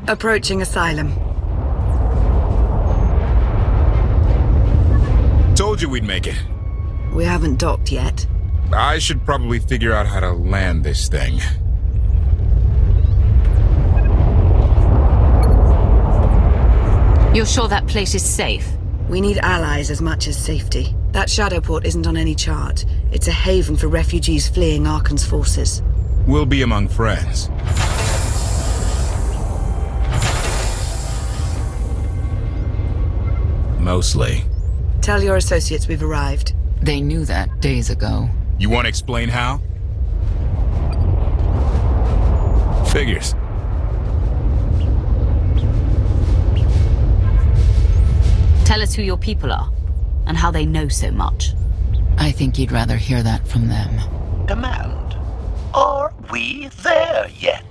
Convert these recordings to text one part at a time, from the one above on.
Approaching Asylum. Told you we'd make it. We haven't docked yet. I should probably figure out how to land this thing. You're sure that place is safe? We need allies as much as safety. That Shadowport isn't on any chart. It's a haven for refugees fleeing Arkan's forces. We'll be among friends. Mostly. Tell your associates we've arrived. They knew that days ago. You want to explain how? Figures. Tell us who your people are, and how they know so much. I think you'd rather hear that from them. Demand. Are we there yet?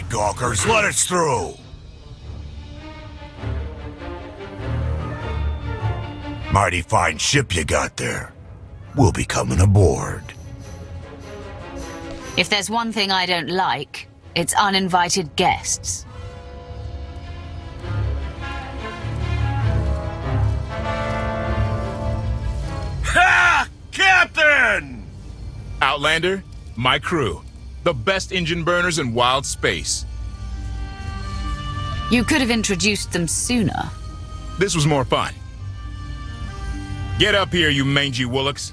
Gawkers, let us through! Mighty fine ship you got there. We'll be coming aboard. If there's one thing I don't like, it's uninvited guests. Ha! Captain! Outlander, my crew. The best engine burners in wild space. You could have introduced them sooner. This was more fun. Get up here, you mangy woolocks.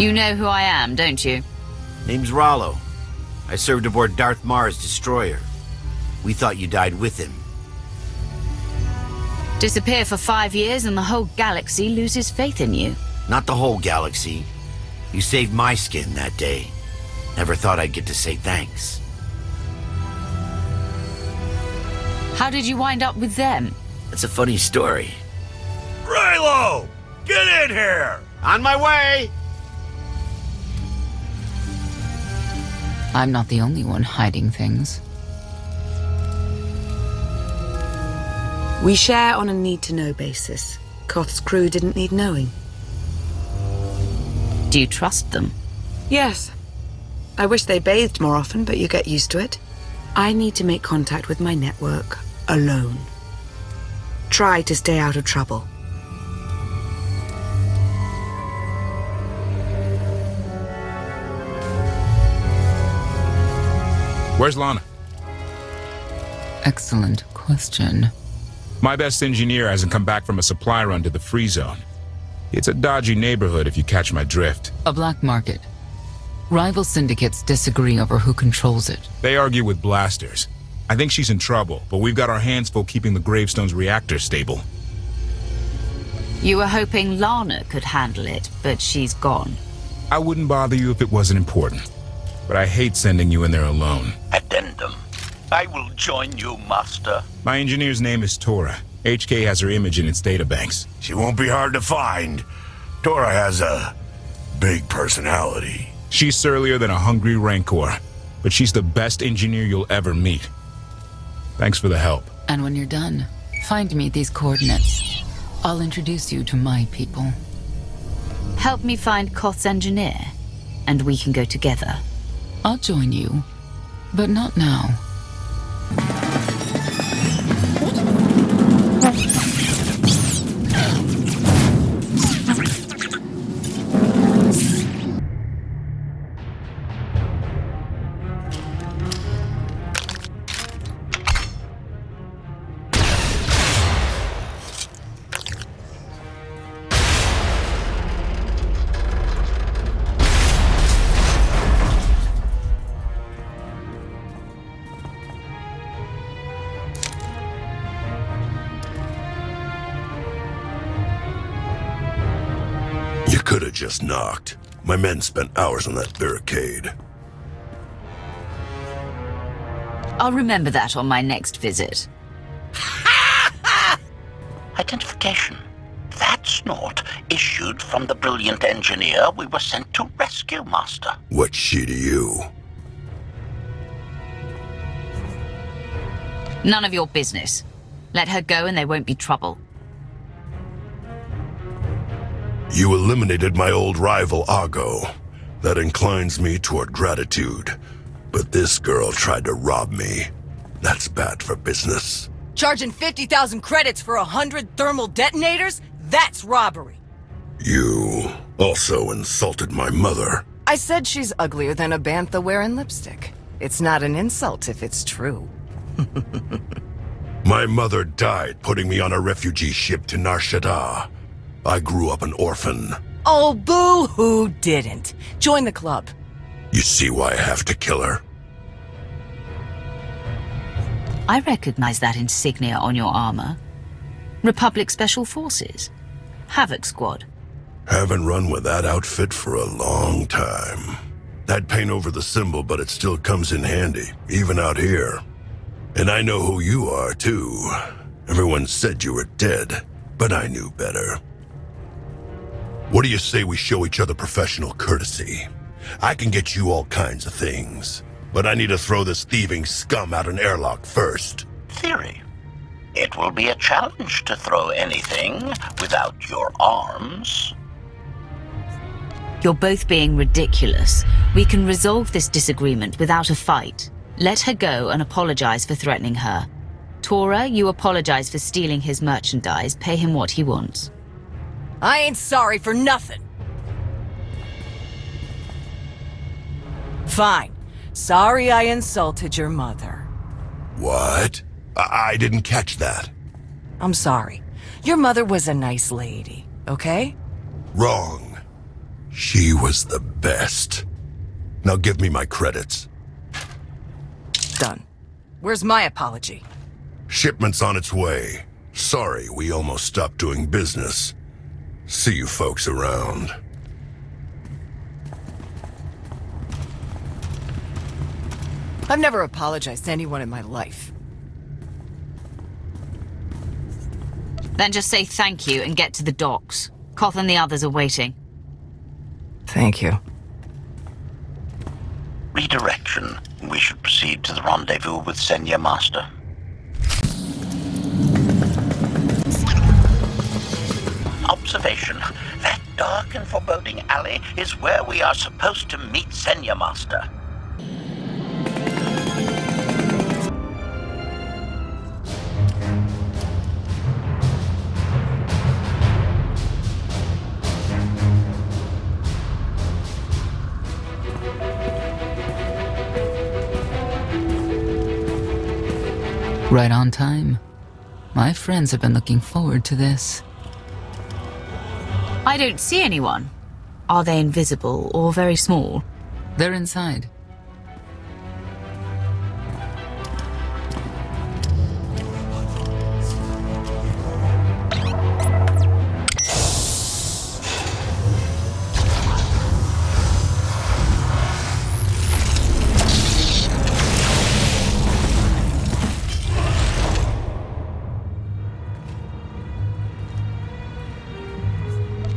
You know who I am, don't you? Name's Rollo. I served aboard Darth Marr's destroyer. We thought you died with him. Disappear for 5 years and the whole galaxy loses faith in you. Not the whole galaxy. You saved my skin that day. Never thought I'd get to say thanks. How did you wind up with them? That's a funny story. Raylo! Get in here! On my way! I'm not the only one hiding things. We share on a need-to-know basis. Koth's crew didn't need knowing. Do you trust them? Yes. I wish they bathed more often, but you get used to it. I need to make contact with my network, alone. Try to stay out of trouble. Where's Lana? Excellent question. My best engineer hasn't come back from a supply run to the free zone. It's a dodgy neighborhood if you catch my drift. A black market. Rival syndicates disagree over who controls it. They argue with blasters. I think she's in trouble, but we've got our hands full keeping the Gravestone's reactor stable. You were hoping Lana could handle it, but she's gone. I wouldn't bother you if it wasn't important, but I hate sending you in there alone. Addendum. I will join you, Master. My engineer's name is Tora. HK has her image in its databanks. She won't be hard to find. Tora has a big personality. She's surlier than a hungry rancor, but she's the best engineer you'll ever meet. Thanks for the help. And when you're done, find me these coordinates. I'll introduce you to my people. Help me find KotF's engineer, and we can go together. I'll join you, but not now. You could have just knocked. My men spent hours on that barricade. I'll remember that on my next visit. Identification. That's not issued from the brilliant engineer we were sent to rescue, Master. What's she to you? None of your business. Let her go and there won't be trouble. You eliminated my old rival, Argo. That inclines me toward gratitude. But this girl tried to rob me. That's bad for business. Charging 50,000 credits for 100 thermal detonators? That's robbery. You also insulted my mother. I said she's uglier than a bantha wearing lipstick. It's not an insult if it's true. My mother died putting me on a refugee ship to Nar Shaddaa. I grew up an orphan. Oh, boo-hoo didn't. Join the club. You see why I have to kill her? I recognize that insignia on your armor. Republic Special Forces. Havoc Squad. Haven't run with that outfit for a long time. I'd paint over the symbol, but it still comes in handy, even out here. And I know who you are, too. Everyone said you were dead, but I knew better. What do you say we show each other professional courtesy? I can get you all kinds of things, but I need to throw this thieving scum out an airlock first. Theory. It will be a challenge to throw anything without your arms. You're both being ridiculous. We can resolve this disagreement without a fight. Let her go and apologize for threatening her. Tora, you apologize for stealing his merchandise. Pay him what he wants. I ain't sorry for nothing. Fine. Sorry I insulted your mother. What? I didn't catch that. I'm sorry. Your mother was a nice lady, okay? Wrong. She was the best. Now give me my credits. Done. Where's my apology? Shipment's on its way. Sorry, we almost stopped doing business. See you folks around. I've never apologized to anyone in my life. Then just say thank you and get to the docks. KotF and the others are waiting. Thank you. Redirection. We should proceed to the rendezvous with Senya Master. Observation. That dark and foreboding alley is where we are supposed to meet Senya Master. Right on time. My friends have been looking forward to this. I don't see anyone. Are they invisible or very small? They're inside.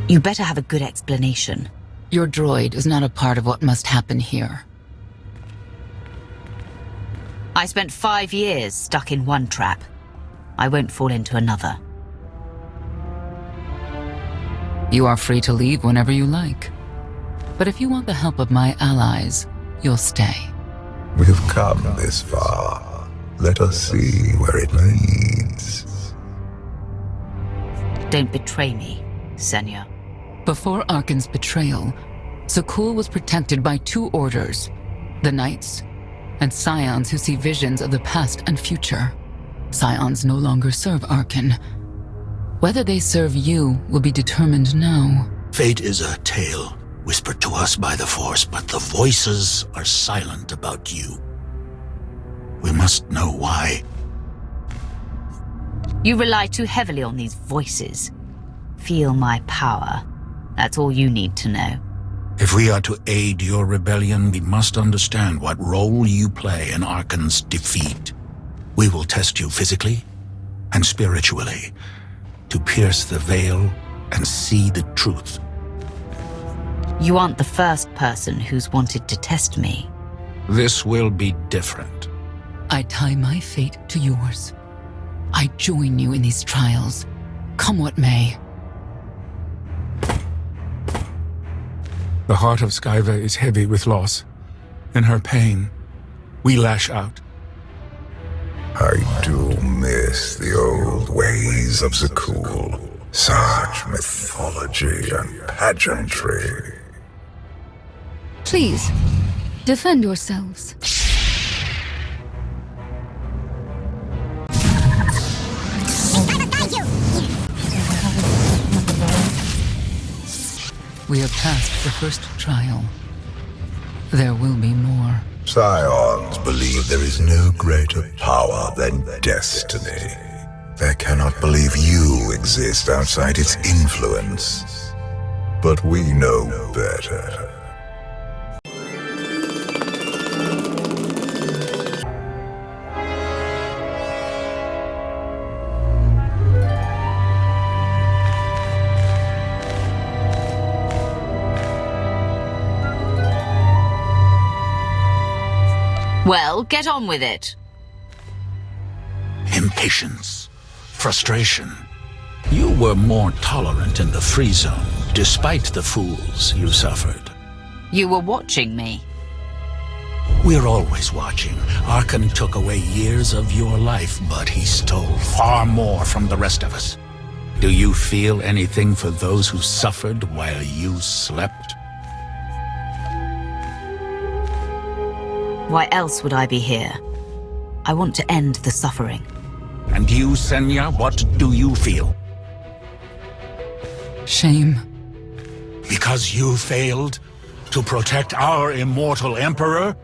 You better have a good explanation. Your droid is not a part of what must happen here. I spent 5 years stuck in one trap. I won't fall into another. You are free to leave whenever you like. But if you want the help of my allies, you'll stay. We've come this far. Let us see where it leads. Don't betray me, Senya. Before Arkan's betrayal, Zakul was protected by 2 orders, the Knights and Scions who see visions of the past and future. Scions no longer serve Arkan. Whether they serve you will be determined now. Fate is a tale whispered to us by the Force, but the voices are silent about you. We must know why. You rely too heavily on these voices. Feel my power. That's all you need to know. If we are to aid your rebellion, we must understand what role you play in Arkan's defeat. We will test you physically and spiritually to pierce the veil and see the truth. You aren't the first person who's wanted to test me. This will be different. I tie my fate to yours. I join you in these trials, come what may. The heart of Skyva is heavy with loss. In her pain, we lash out. I do miss the old ways of Zakul. Such mythology and pageantry. Please, defend yourselves. We have passed the first trial. There will be more. Scions believe there is no greater power than destiny. They cannot believe you exist outside its influence. But we know better. Well, get on with it. Impatience, frustration. You were more tolerant in the free zone, despite the fools you suffered. You were watching me. We're always watching. Arkan took away years of your life, but he stole far more from the rest of us. Do you feel anything for those who suffered while you slept? Why else would I be here? I want to end the suffering. And you, Senya, what do you feel? Shame. Because you failed to protect our immortal Emperor?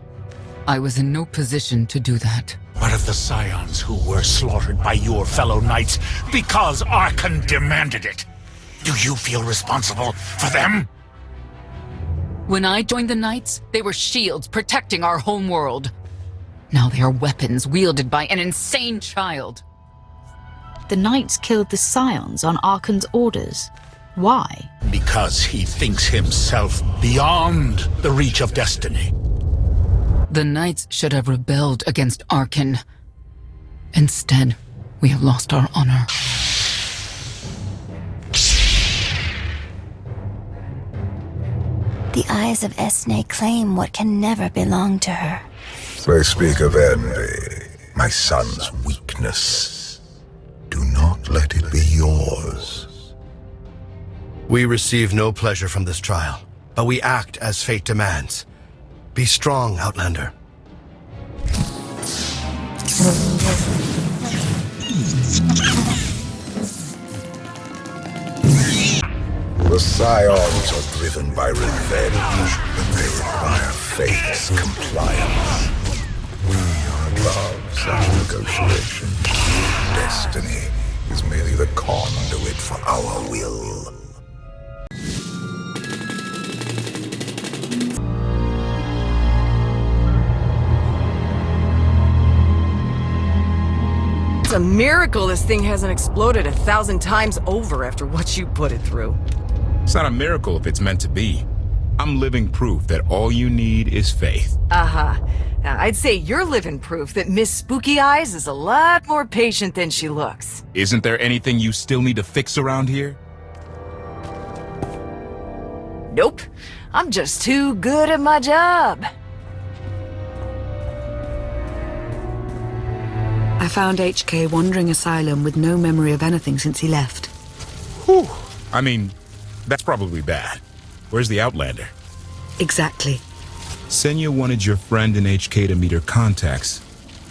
I was in no position to do that. What of the Scions who were slaughtered by your fellow knights because Arkan demanded it? Do you feel responsible for them? When I joined the Knights, they were shields protecting our home world. Now they are weapons wielded by an insane child. The Knights killed the Scions on Arkan's orders. Why? Because he thinks himself beyond the reach of destiny. The Knights should have rebelled against Arkan. Instead, we have lost our honor. The eyes of Esne claim what can never belong to her. They speak of envy, my son's weakness. Do not let it be yours. We receive no pleasure from this trial, but we act as fate demands. Be strong, Outlander. The The Scions are driven by revenge, but they require fate's compliance. We are above such negotiation. Destiny is merely the conduit for our will. It's a miracle this thing hasn't exploded 1,000 times over after what you put it through. It's not a miracle if it's meant to be. I'm living proof that all you need is faith. Uh-huh. I'd say you're living proof that Miss Spooky Eyes is a lot more patient than she looks. Isn't there anything you still need to fix around here? Nope. I'm just too good at my job. I found HK wandering Asylum with no memory of anything since he left. Whew. I mean, that's probably bad. Where's the Outlander? Exactly. Senya wanted your friend and HK to meet her contacts.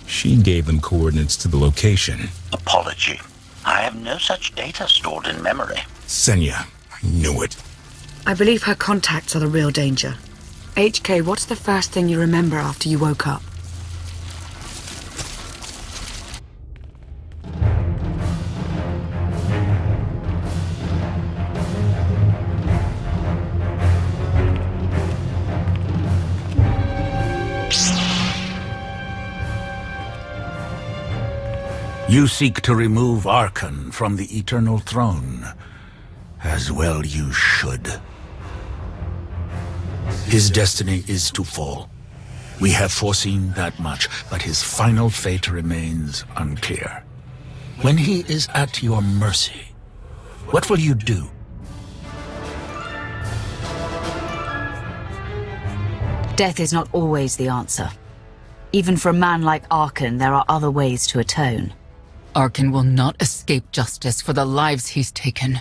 She gave them coordinates to the location. Apology. I have no such data stored in memory. Senya, I knew it. I believe her contacts are the real danger. HK, what's the first thing you remember after you woke up? You seek to remove Arkan from the Eternal Throne. As well you should. His destiny is to fall. We have foreseen that much, but his final fate remains unclear. When he is at your mercy, what will you do? Death is not always the answer. Even for a man like Arkan, there are other ways to atone. Arkan will not escape justice for the lives he's taken.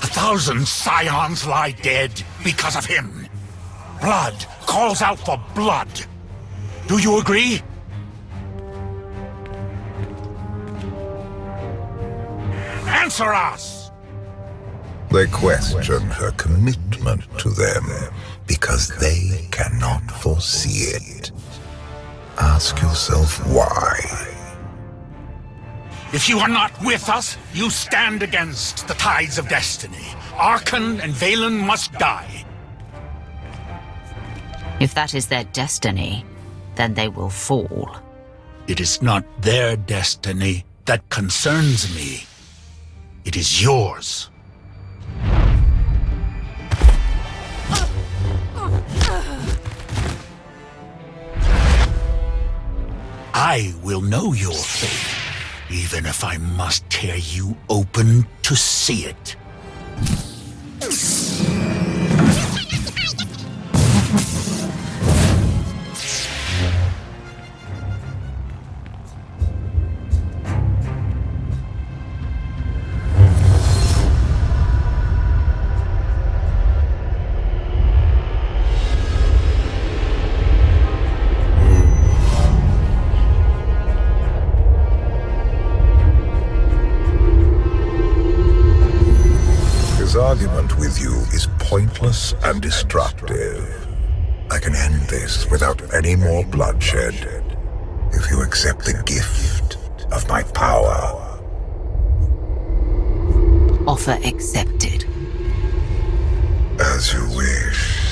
1,000 Scions lie dead because of him. Blood calls out for blood. Do you agree? Answer us! They question her commitment to them because they cannot foresee it. Ask yourself why. If you are not with us, you stand against the tides of destiny. Arkan and Valen must die. If that is their destiny, then they will fall. It is not their destiny that concerns me. It is yours. I will know your fate, even if I must tear you open to see it. His argument with you is pointless and destructive. I can end this without any more bloodshed if you accept the gift of my power. Offer accepted. As you wish.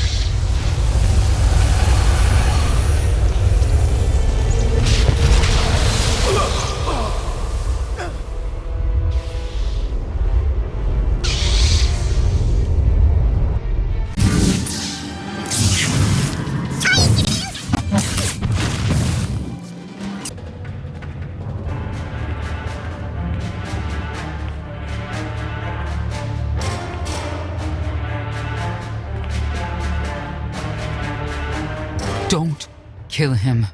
Don't kill him.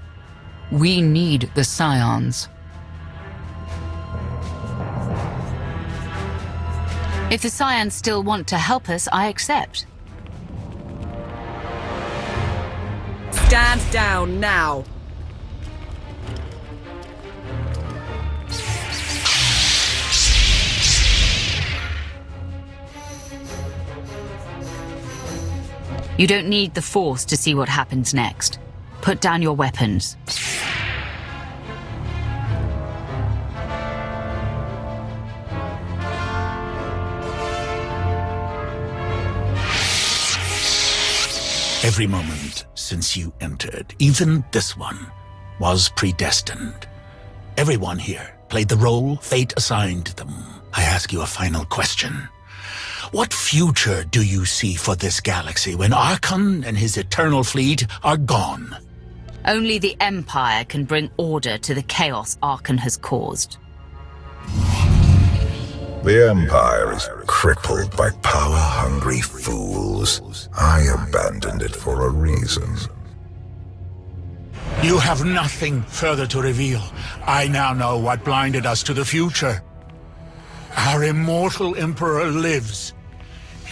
We need the Scions. If the Scions still want to help us, I accept. Stand down now. You don't need the Force to see what happens next. Put down your weapons. Every moment since you entered, even this one, was predestined. Everyone here played the role fate assigned them. I ask you a final question. What future do you see for this galaxy when Archon and his eternal fleet are gone? Only the Empire can bring order to the chaos Archon has caused. The Empire is crippled by power-hungry fools. I abandoned it for a reason. You have nothing further to reveal. I now know what blinded us to the future. Our immortal Emperor lives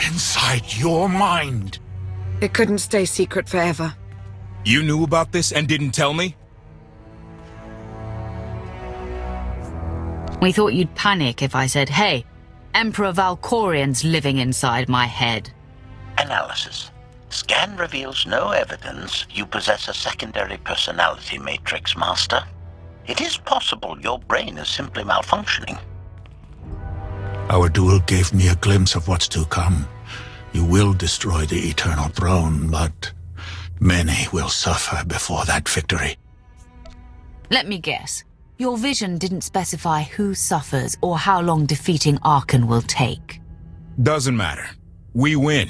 inside your mind. It couldn't stay secret forever. You knew about this and didn't tell me? We thought you'd panic if I said, hey, Emperor Valkorian's living inside my head. Analysis. Scan reveals no evidence you possess a secondary personality matrix, Master. It is possible your brain is simply malfunctioning. Our duel gave me a glimpse of what's to come. You will destroy the Eternal Throne, but many will suffer before that victory. Let me guess. Your vision didn't specify who suffers or how long defeating Archon will take. Doesn't matter. We win.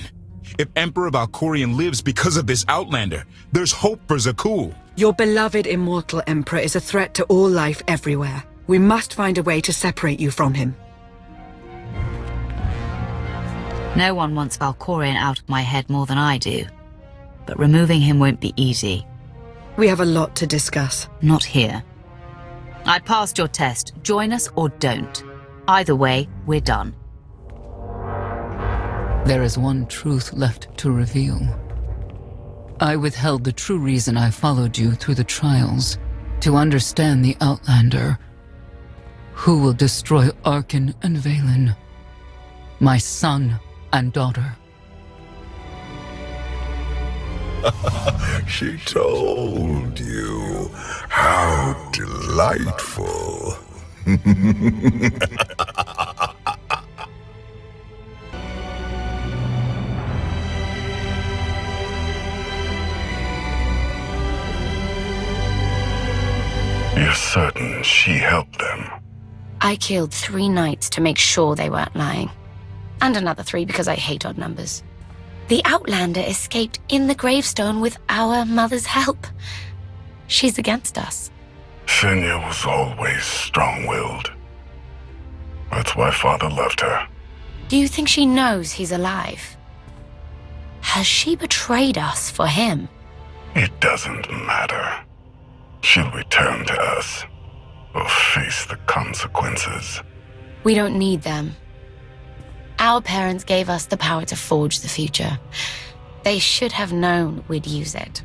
If Emperor Valkorian lives because of this Outlander, there's hope for Zakul. Your beloved immortal Emperor is a threat to all life everywhere. We must find a way to separate you from him. No one wants Valkorian out of my head more than I do. But removing him won't be easy. We have a lot to discuss. Not here. I passed your test. Join us or don't. Either way, we're done. There is one truth left to reveal. I withheld the true reason I followed you through the trials, to understand the Outlander, who will destroy Archon and Valen, my son and daughter. She told you. How delightful. You're certain she helped them? I killed 3 knights to make sure they weren't lying. And another 3 because I hate odd numbers. The Outlander escaped in the gravestone with our mother's help. She's against us. Senya was always strong-willed. That's why Father left her. Do you think she knows he's alive? Has she betrayed us for him? It doesn't matter. She'll return to us, or face the consequences. We don't need them. Our parents gave us the power to forge the future. They should have known we'd use it.